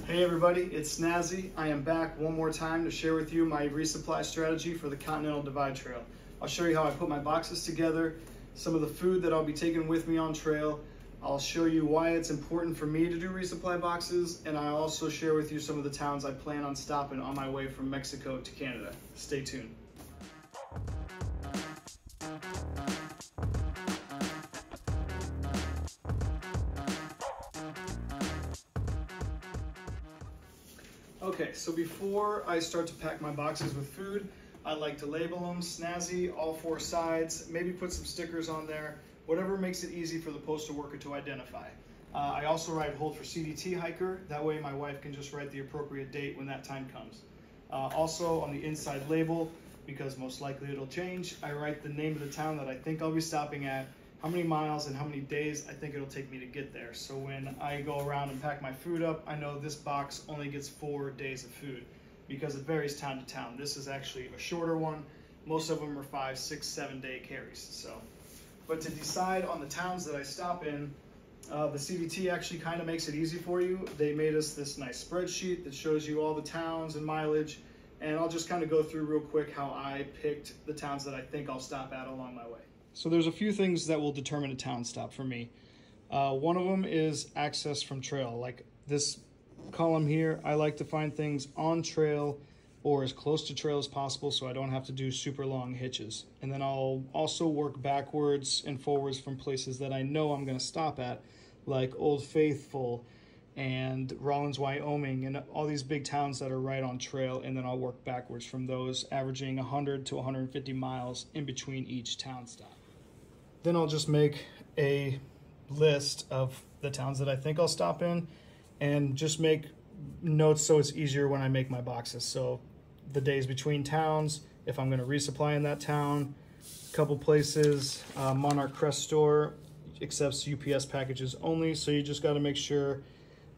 Hey everybody, it's Snazzy. I am back one more time to share with you my resupply strategy for the Continental Divide Trail. I'll show you how I put my boxes together, some of the food that I'll be taking with me on trail. I'll show you why it's important for me to do resupply boxes, and I'll also share with you some of the towns I plan on stopping on my way from Mexico to Canada. Stay tuned. Okay, so before I start to pack my boxes with food, I like to label them, Snazzy, all four sides, maybe put some stickers on there, whatever makes it easy for the postal worker to identify. I also write hold for CDT hiker, that way my wife can just write the appropriate date when that time comes. Also on the inside label, because most likely it'll change, I write the name of the town that I think I'll be stopping at, how many miles and how many days I think it'll take me to get there. So when I go around and pack my food up, I know this box only gets 4 days of food because it varies town to town. This is actually a shorter one. Most of them are 5, 6, 7 day carries. So, but to decide on the towns that I stop in, the CDT actually kind of makes it easy for you. They made us this nice spreadsheet that shows you all the towns and mileage. And I'll just kind of go through real quick how I picked the towns that I think I'll stop at along my way. So there's a few things that will determine a town stop for me. One of them is access from trail. Like this column here, I like to find things on trail or as close to trail as possible so I don't have to do super long hitches. And then I'll also work backwards and forwards from places that I know I'm going to stop at, like Old Faithful and Rawlins, Wyoming, and all these big towns that are right on trail, and then I'll work backwards from those, averaging 100 to 150 miles in between each town stop. Then I'll just make a list of the towns that I think I'll stop in and just make notes so it's easier when I make my boxes. So the days between towns, if I'm going to resupply in that town, a couple places, Monarch Crest store accepts UPS packages only, so you just got to make sure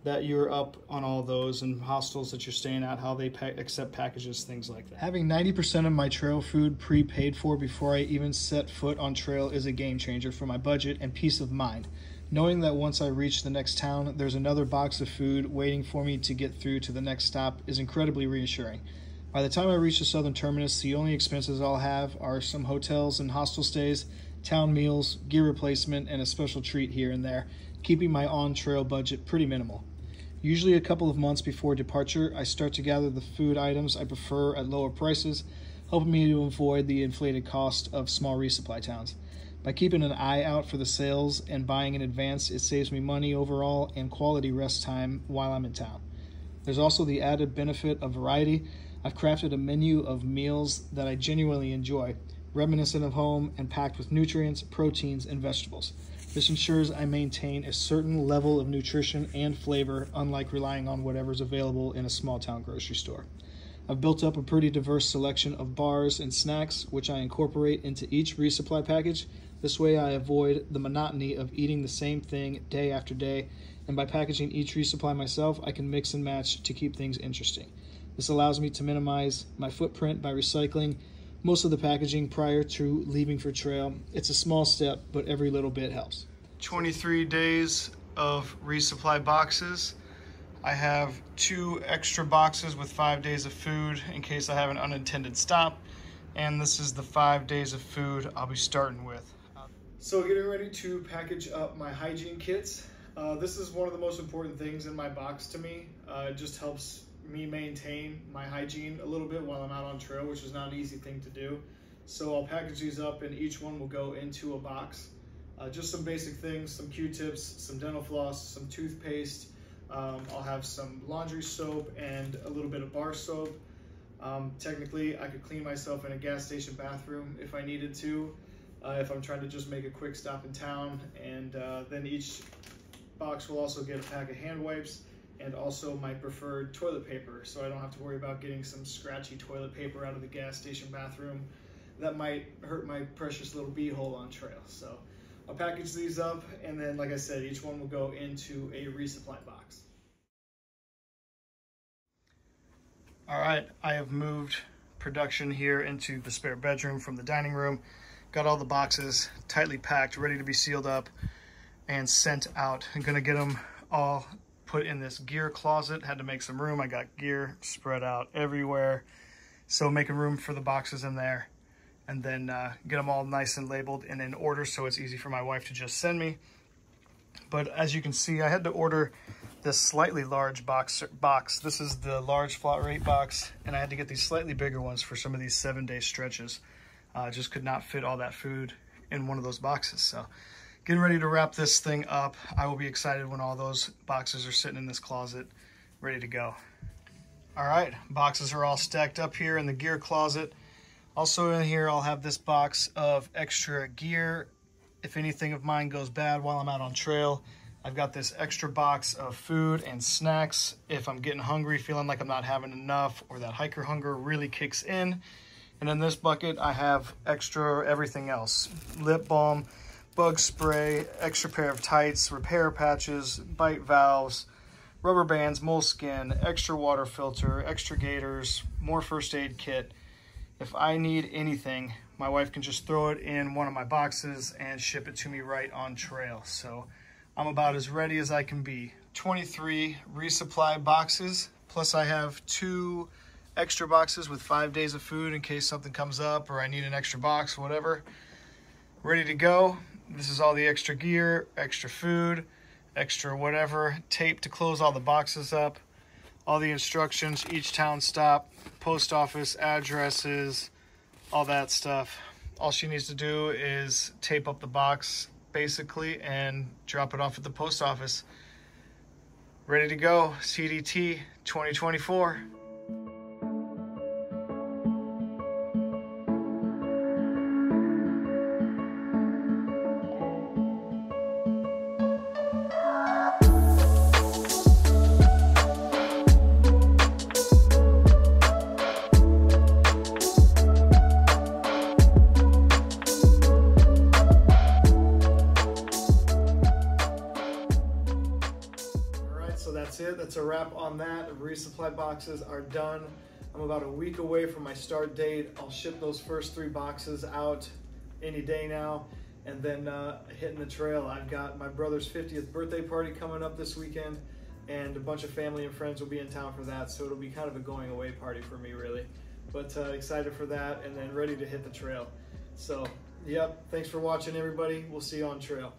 that you're up on all those, and hostels that you're staying at, how they accept packages, things like that. Having 90% of my trail food pre-paid for before I even set foot on trail is a game changer for my budget and peace of mind. Knowing that once I reach the next town, there's another box of food waiting for me to get through to the next stop is incredibly reassuring. By the time I reach the southern terminus, the only expenses I'll have are some hotels and hostel stays, town meals, gear replacement, and a special treat here and there, keeping my on-trail budget pretty minimal. Usually a couple of months before departure, I start to gather the food items I prefer at lower prices, helping me to avoid the inflated cost of small resupply towns. By keeping an eye out for the sales and buying in advance, it saves me money overall and quality rest time while I'm in town. There's also the added benefit of variety. I've crafted a menu of meals that I genuinely enjoy, reminiscent of home and packed with nutrients, proteins, and vegetables. This ensures I maintain a certain level of nutrition and flavor, unlike relying on whatever's available in a small town grocery store. I've built up a pretty diverse selection of bars and snacks, which I incorporate into each resupply package. This way I avoid the monotony of eating the same thing day after day, and by packaging each resupply myself, I can mix and match to keep things interesting. This allows me to minimize my footprint by recycling most of the packaging prior to leaving for trail. It's a small step, but every little bit helps. 23 days of resupply boxes. I have 2 extra boxes with 5 days of food in case I have an unintended stop. And this is the 5 days of food I'll be starting with. So getting ready to package up my hygiene kits. This is one of the most important things in my box to me. It just helps me maintain my hygiene a little bit while I'm out on trail, which is not an easy thing to do. So I'll package these up and each one will go into a box. Just some basic things, some Q-tips, some dental floss, some toothpaste. I'll have some laundry soap and a little bit of bar soap. Technically, I could clean myself in a gas station bathroom if I needed to, if I'm trying to just make a quick stop in town. And then each box will also get a pack of hand wipes and also my preferred toilet paper, so I don't have to worry about getting some scratchy toilet paper out of the gas station bathroom that might hurt my precious little beehole on trail. So I'll package these up, and then, like I said, each one will go into a resupply box. All right, I have moved production here into the spare bedroom from the dining room. Got all the boxes tightly packed, ready to be sealed up and sent out. I'm gonna get them all put in this gear closet. Had to make some room. I got gear spread out everywhere. So making room for the boxes in there, and then get them all nice and labeled and in order so it's easy for my wife to just send me. But as you can see, I had to order this slightly large box. This is the large flat rate box, and I had to get these slightly bigger ones for some of these 7-day stretches. Just could not fit all that food in one of those boxes. So getting ready to wrap this thing up. I will be excited when all those boxes are sitting in this closet ready to go. All right, boxes are all stacked up here in the gear closet. Also in here, I'll have this box of extra gear. If anything of mine goes bad while I'm out on trail, I've got this extra box of food and snacks. If I'm getting hungry, feeling like I'm not having enough, or that hiker hunger really kicks in. And in this bucket, I have extra everything else. Lip balm, bug spray, extra pair of tights, repair patches, bite valves, rubber bands, moleskin, extra water filter, extra gaiters, more first aid kit. If I need anything, my wife can just throw it in one of my boxes and ship it to me right on trail. So I'm about as ready as I can be. 23 resupply boxes, plus I have 2 extra boxes with 5 days of food in case something comes up or I need an extra box, whatever. Ready to go. This is all the extra gear, extra food, extra whatever, tape to close all the boxes up, all the instructions, each town stop, post office addresses, all that stuff. All she needs to do is tape up the box basically and drop it off at the post office. Ready to go, CDT 2024. So that's it. That's a wrap on that. Resupply boxes are done. I'm about a week away from my start date. I'll ship those first 3 boxes out any day now, and then hitting the trail. I've got my brother's 50th birthday party coming up this weekend, and a bunch of family and friends will be in town for that, so it'll be kind of a going away party for me, really. But excited for that, and then ready to hit the trail. So, yep, thanks for watching, everybody. We'll see you on trail.